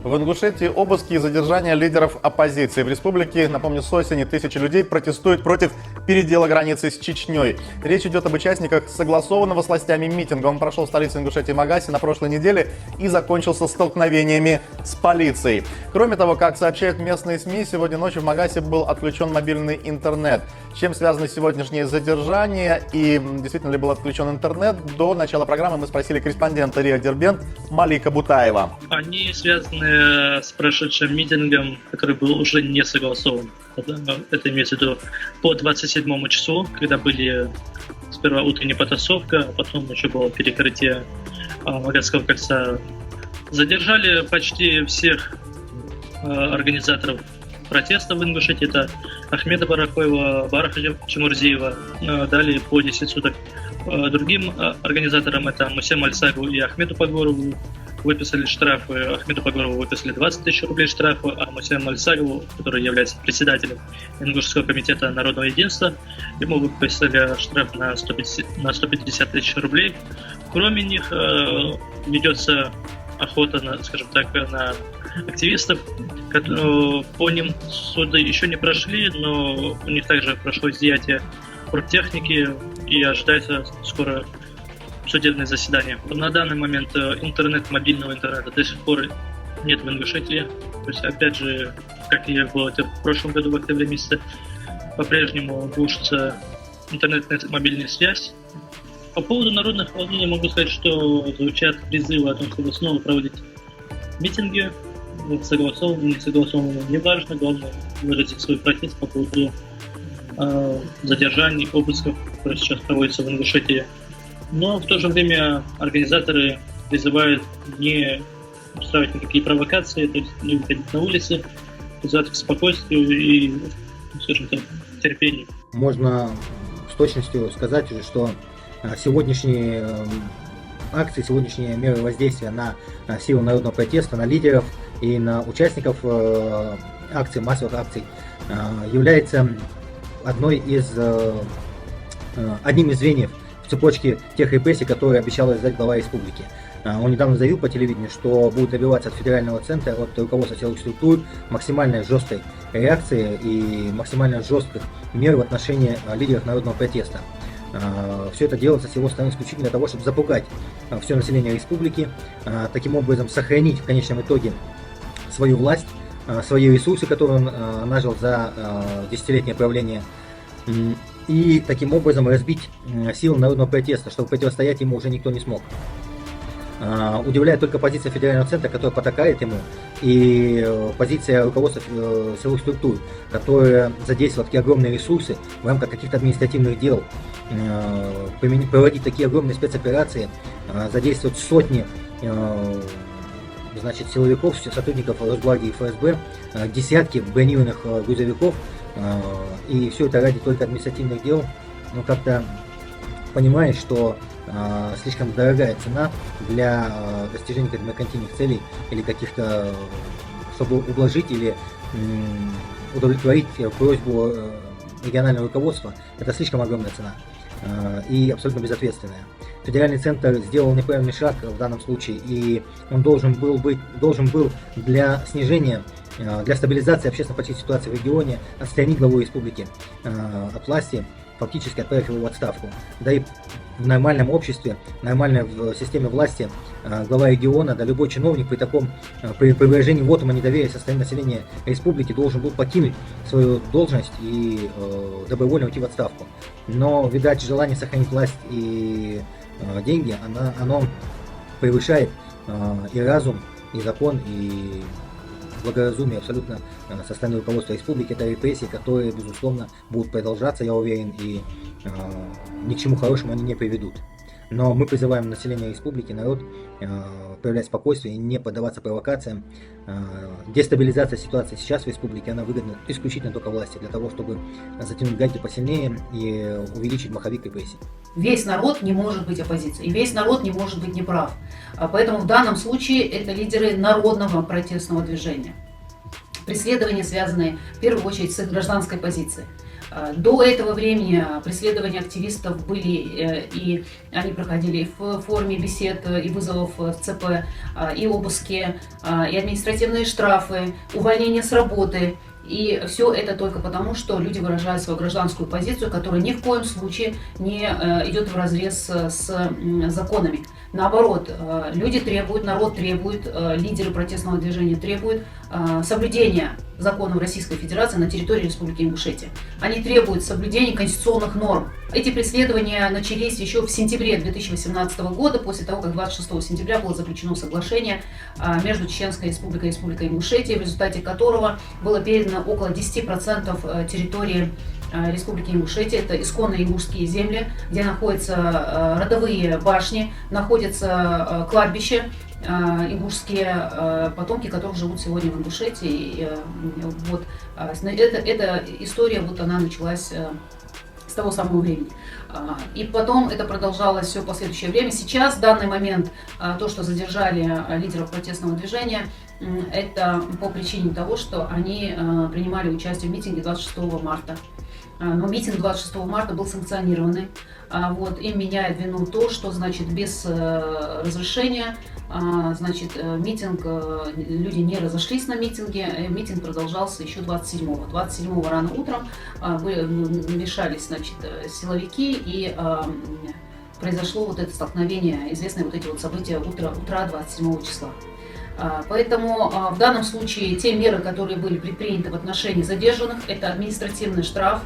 В Ингушетии обыски и задержания лидеров оппозиции. В республике, напомню, с осени тысячи людей протестуют против передела границы с Чечней. Речь идет об участниках согласованного с властями митинга. Он прошел в столице Ингушетии Магасе на прошлой неделе и закончился столкновениями с полицией. Кроме того, как сообщают местные СМИ, сегодня ночью в Магасе был отключен мобильный интернет. С чем связаны сегодняшние задержания и действительно ли был отключен интернет? До начала программы мы спросили корреспондента РИА Дербент Малика Бутаева. Они связаны с прошедшим митингом, который был уже не согласован. Это имеется в виду по 27 числу, когда были сперва утренняя потасовка, а потом еще было перекрытие Магасского кольца. Задержали почти всех организаторов протеста в Ингушетии. Это Ахмеда Баракоева, Бараха Чемурзиева. Дали по 10 суток другим организаторам, это Мусе Мальсагу и Ахмеду Погорову, выписали штрафы. Ахмеду Погорову выписали 20 тысяч рублей штрафа, а Мусе Мальсагову, который является председателем Ингушского комитета народного единства, ему выписали штраф на 150 тысяч рублей. Кроме них ведется охота на, скажем так, на активистов. По ним суды еще не прошли, но у них также прошло изъятие техники и ожидается скоро судебное заседание. На данный момент мобильного интернета до сих пор нет в Ингушетии. То есть, опять же, как и было это в прошлом году, в октябре месяце, по-прежнему глушится интернет-мобильная связь. По поводу народных волнений могу сказать, что звучат призывы о том, чтобы снова проводить митинги. Согласованно, не согласованно, неважно. Главное выразить свой протест по поводу задержаний, обысков, которые сейчас проводятся в Ингушетии. Но в то же время организаторы призывают не устраивать никакие провокации, то есть не выходить на улицы, призывать к спокойствию и, скажем так, терпению. Можно с точностью сказать уже, что сегодняшние акции, сегодняшние меры воздействия на силу народного протеста, на лидеров и на участников акций, массовых акций является одним из звеньев в цепочке тех репрессий, которые обещал издать глава республики. Он недавно заявил по телевидению, что будет добиваться от федерального центра, от руководства силовых структур максимально жесткой реакции и максимально жестких мер в отношении лидеров народного протеста. Все это делается с его стороны исключительно для того, чтобы запугать все население республики, таким образом сохранить в конечном итоге свою власть, свои ресурсы, которые он нажил за десятилетнее правление, и таким образом разбить силы народного протеста, чтобы противостоять ему уже никто не смог. Удивляет только позиция федерального центра, которая потакает ему, и позиция руководства силовых структур, которая задействовала такие огромные ресурсы в рамках каких-то административных дел, проводить такие огромные спецоперации, задействовать сотни силовиков, сотрудников Росгвардии и ФСБ, десятки бронированных грузовиков, и все это ради только административных дел. Но как-то понимаешь, что слишком дорогая цена для достижения меркантильных целей или каких-то, чтобы ублажить или удовлетворить просьбу регионального руководства. Это слишком огромная цена и абсолютно безответственная. Федеральный центр сделал неправильный шаг в данном случае, и он должен был для снижения, для стабилизации общественно-политической ситуации в регионе отстранить главу республики от власти, фактически отправив его в отставку. Да и в нормальном обществе, нормальной в системе власти глава региона, да любой чиновник при выражении вотума недоверия со стороны населения республики должен был покинуть свою должность и добровольно уйти в отставку. Но, видать, желание сохранить власть и деньги, оно превышает и разум, и закон, и благоразумие абсолютно со стороны руководства республики. Это репрессии, которые, безусловно, будут продолжаться, я уверен, и ни к чему хорошему они не приведут. Но мы призываем население республики, народ, проявлять спокойствие и не поддаваться провокациям. Дестабилизация ситуации сейчас в республике, она выгодна исключительно только власти, для того, чтобы затянуть гайки посильнее и увеличить маховик репрессий. Весь народ не может быть оппозицией, весь народ не может быть неправ. Поэтому в данном случае это лидеры народного протестного движения. Преследования, связанные в первую очередь с их гражданской позицией. До этого времени преследования активистов были, и они проходили в форме бесед и вызовов в ЦП, и обыски, и административные штрафы, увольнение с работы. И все это только потому, что люди выражают свою гражданскую позицию, которая ни в коем случае не идет вразрез с законами. Наоборот, люди требуют, народ требует, лидеры протестного движения требуют соблюдения законов Российской Федерации на территории Республики Ингушетия. Они требуют соблюдения конституционных норм. Эти преследования начались еще в сентябре 2018 года, после того, как 26 сентября было заключено соглашение между Чеченской Республикой и Республикой Ингушетия, в результате которого было передано около 10% территории Республики Ингушетия. Это исконные ингушские земли, где находятся родовые башни, находятся кладбища, ингушские потомки, которых живут сегодня в Ингушетии. Вот эта история, вот она началась с того самого времени. И потом это продолжалось все последующее время. Сейчас, в данный момент, то, что задержали лидеров протестного движения, это по причине того, что они принимали участие в митинге 26 марта. Но митинг 26 марта был санкционированный. Вот, им меняет вину то, что, значит, без разрешения, значит, митинг, люди не разошлись на митинге, митинг продолжался еще 27-го. 27-го рано утром вмешались, значит, силовики, и произошло вот это столкновение, известные вот эти вот события утра 27 числа. Поэтому в данном случае те меры, которые были предприняты в отношении задержанных, это административный штраф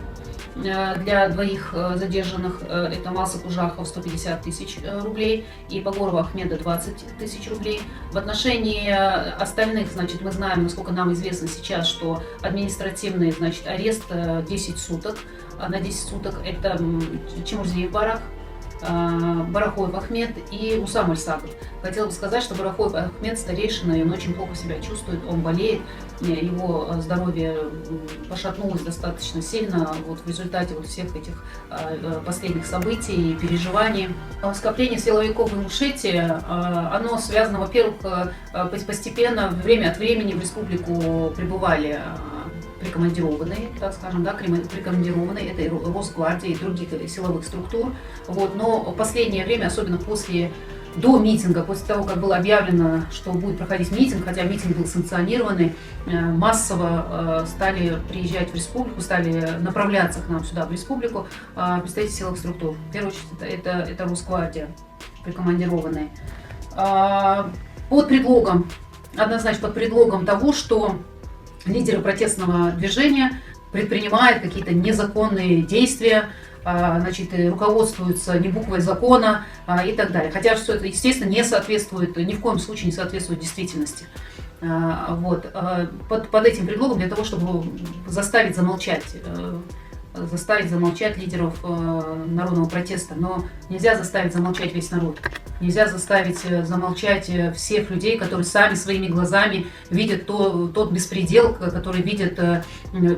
для двоих задержанных, это Малса Кужахов 150 тысяч рублей и Погорова Ахмеда 20 тысяч рублей. В отношении остальных, значит, мы знаем, насколько нам известно сейчас, что административный, значит, арест 10 суток, на 10 суток это Чемурзиев Барах, Барахоев Ахмед и Усам Альсаков. Хотела бы сказать, что Барахоев Ахмед старейшина, и он очень плохо себя чувствует, он болеет, его здоровье пошатнулось достаточно сильно вот в результате вот всех этих последних событий и переживаний. Скопление силовиков в Ингушетии, оно связано, во-первых, постепенно, время от времени в республику прибывали прикомандированные, так скажем, да, прикомандированные, это и Росгвардия, и других силовых структур. Вот, но в последнее время, особенно до митинга, после того, как было объявлено, что будет проходить митинг, хотя митинг был санкционированный, массово стали приезжать в республику, стали направляться к нам сюда, в республику, представители силовых структур. В первую очередь, это Росгвардия, прикомандированные. Однозначно под предлогом того, что лидеры протестного движения предпринимают какие-то незаконные действия, значит, руководствуются не буквой закона и так далее. Хотя все это, естественно, не соответствует, ни в коем случае не соответствует действительности. Вот. Под этим предлогом, для того, чтобы заставить замолчать лидеров народного протеста. Но нельзя заставить замолчать весь народ. Нельзя заставить замолчать всех людей, которые сами своими глазами видят тот беспредел, который видят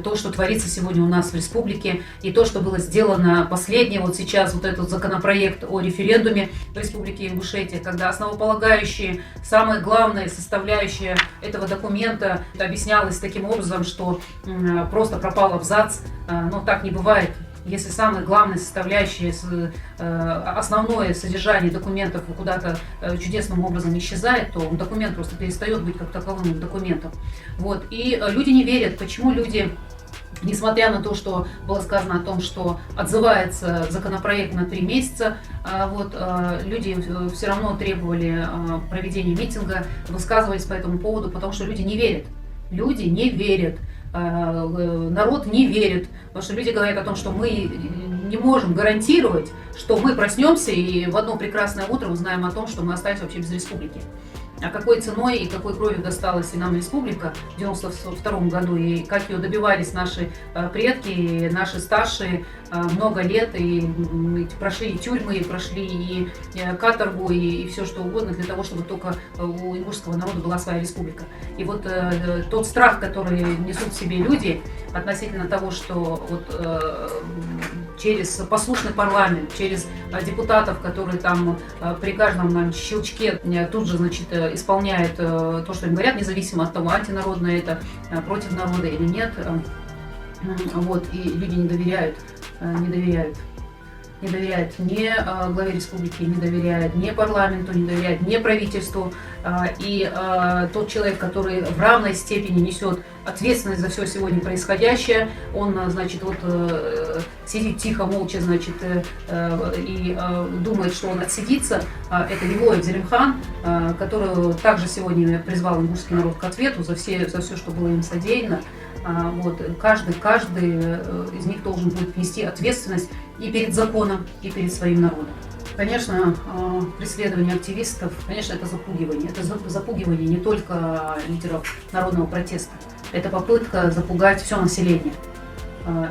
то, что творится сегодня у нас в республике, и то, что было сделано последнее, вот сейчас вот этот законопроект о референдуме в республике Ингушетия, когда основополагающие, самые главные составляющие этого документа объяснялось таким образом, что просто пропал абзац, но так не бывает. Если самые главные составляющие, основное содержание документов куда-то чудесным образом исчезает, то документ просто перестает быть как таковым документом. Вот. И люди не верят. Почему люди, несмотря на то, что было сказано о том, что отзывается законопроект на 3 месяца, вот, люди все равно требовали проведения митинга, высказывались по этому поводу, потому что люди не верят. Люди не верят. Народ не верит, потому что люди говорят о том, что мы не можем гарантировать, что мы проснемся и в одно прекрасное утро узнаем о том, что мы остались вообще без республики. А какой ценой и какой кровью досталась и нам республика в 1992 году, и как ее добивались наши предки, наши старшие много лет, и прошли и тюрьмы, и прошли и каторгу, и все что угодно для того, чтобы только у ингушского народа была своя республика. И вот тот страх, который несут в себе люди относительно того, что вот через послушный парламент, через депутатов, которые там при каждом щелчке тут же, значит, исполняют то, что им говорят, независимо от того, антинародное это, против народа или нет. Вот, и люди не доверяют ни главе республики, не доверяют ни парламенту, не доверяют ни правительству. И тот человек, который в равной степени несет ответственность за все сегодня происходящее, он, значит, вот сидит тихо, молча, значит, и думает, что он отсидится. Это Евлоев Зелимхан, который также сегодня призвал ингушский народ к ответу за все, что было им содеяно. Вот, каждый из них должен будет нести ответственность и перед законом, и перед своим народом. Конечно, преследование активистов, конечно, это запугивание. Это запугивание не только лидеров народного протеста. Это попытка запугать все население.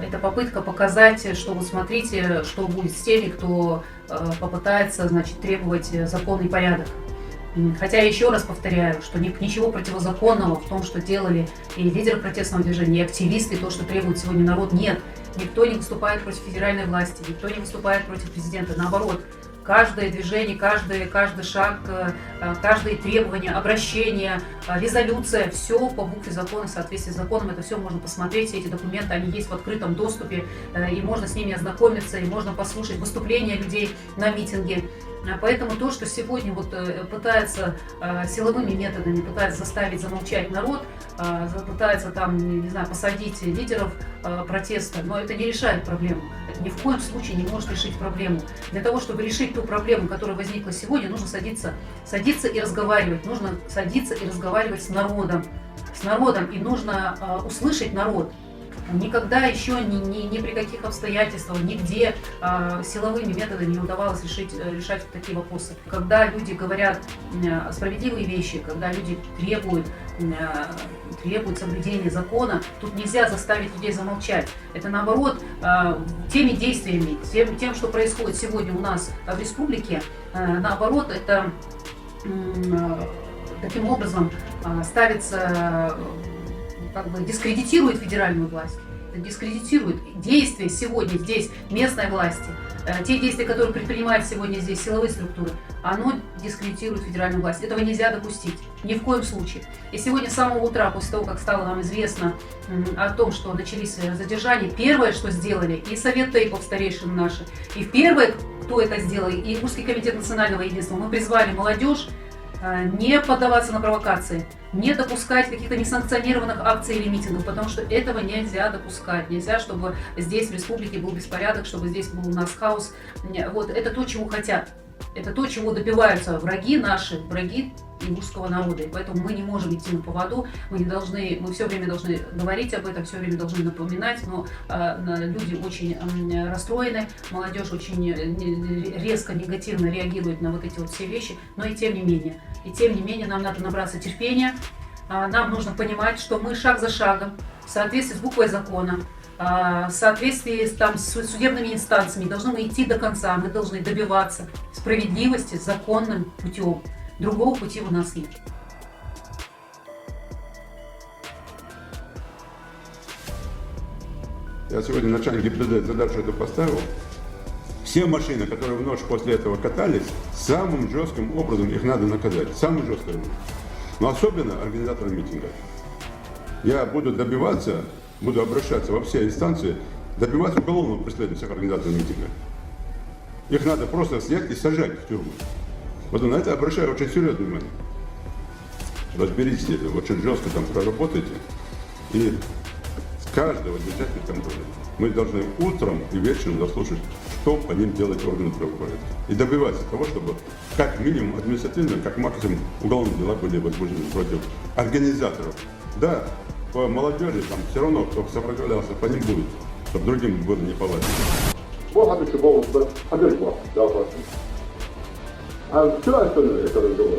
Это попытка показать, что вот смотрите, что будет с теми, кто попытается, значит, требовать законный порядок. Хотя я еще раз повторяю, что ничего противозаконного в том, что делали и лидеры протестного движения, и активисты, и то, что требует сегодня народ, нет. Никто не выступает против федеральной власти, никто не выступает против президента. Наоборот, каждое движение, каждый шаг, каждое требование, обращение, резолюция, все по букве закона, в соответствии с законом, это все можно посмотреть, все эти документы, они есть в открытом доступе, и можно с ними ознакомиться, и можно послушать выступления людей на митинге. Поэтому то, что сегодня вот пытается силовыми методами, пытается заставить замолчать народ, пытается там, не знаю, посадить лидеров протеста, но это не решает проблему. Это ни в коем случае не может решить проблему. Для того, чтобы решить ту проблему, которая возникла сегодня, нужно садиться и разговаривать. Нужно садиться и разговаривать с народом, и нужно услышать народ. Никогда еще ни при каких обстоятельствах, нигде силовыми методами не удавалось решать такие вопросы. Когда люди говорят справедливые вещи, когда люди требуют соблюдения закона, тут нельзя заставить людей замолчать. Это наоборот, теми действиями, тем, что происходит сегодня у нас в республике, наоборот, это таким образом ставится, как бы дискредитирует федеральную власть, дискредитирует действия сегодня здесь местной власти, те действия, которые предпринимают сегодня здесь силовые структуры, оно дискредитирует федеральную власть. Этого нельзя допустить, ни в коем случае. И сегодня с самого утра, после того, как стало нам известно о том, что начались задержания, первое, что сделали и Совет Тейпов, старейшины наши, и первое, кто это сделал, и Ингушский комитет национального единства, мы призвали молодежь не поддаваться на провокации, не допускать каких-то несанкционированных акций или митингов, потому что этого нельзя допускать. Нельзя, чтобы здесь в республике был беспорядок, чтобы здесь был у нас хаос. Вот это то, чего хотят. Это то, чего добиваются враги наши, враги ингушского народа. И поэтому мы не можем идти на поводу, мы все время должны говорить об этом, все время должны напоминать, но люди очень расстроены, молодежь очень резко, негативно реагирует на вот эти вот все вещи, но и тем не менее нам надо набраться терпения, нам нужно понимать, что мы шаг за шагом, в соответствии с буквой закона, в соответствии с судебными инстанциями должны мы идти до конца, мы должны добиваться справедливости законным путем. Другого пути у нас нет. Я сегодня начальник ГИБДД задачу эту поставил. Все машины, которые в ночь после этого катались, самым жестким образом их надо наказать. Самым жестким. Но особенно организаторам митинга. Я буду обращаться во все инстанции, добиваться уголовного преследования всех организаторов митинга. Их надо просто снять и сажать в тюрьму. Вот на это обращаю очень серьезное внимание. Разберитесь, очень жестко там проработайте. И с каждого держателя контроля мы должны утром и вечером заслушать, что по ним делать органы правопорядка. И добиваться того, чтобы как минимум административно, как максимум уголовные дела были возбуждены против организаторов. Да, по молодежи там все равно, кто сопротивлялся, по ним будет, чтобы другим было неповадно. А все остальное, это разговор.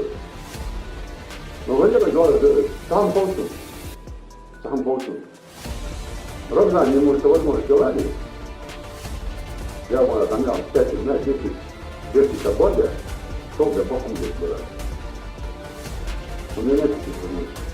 Но Валера говорит, сам получил. Равна не может возможность желания. Я могу там 10 свободы, что для Бога будет делать. У меня нет таких возможностей.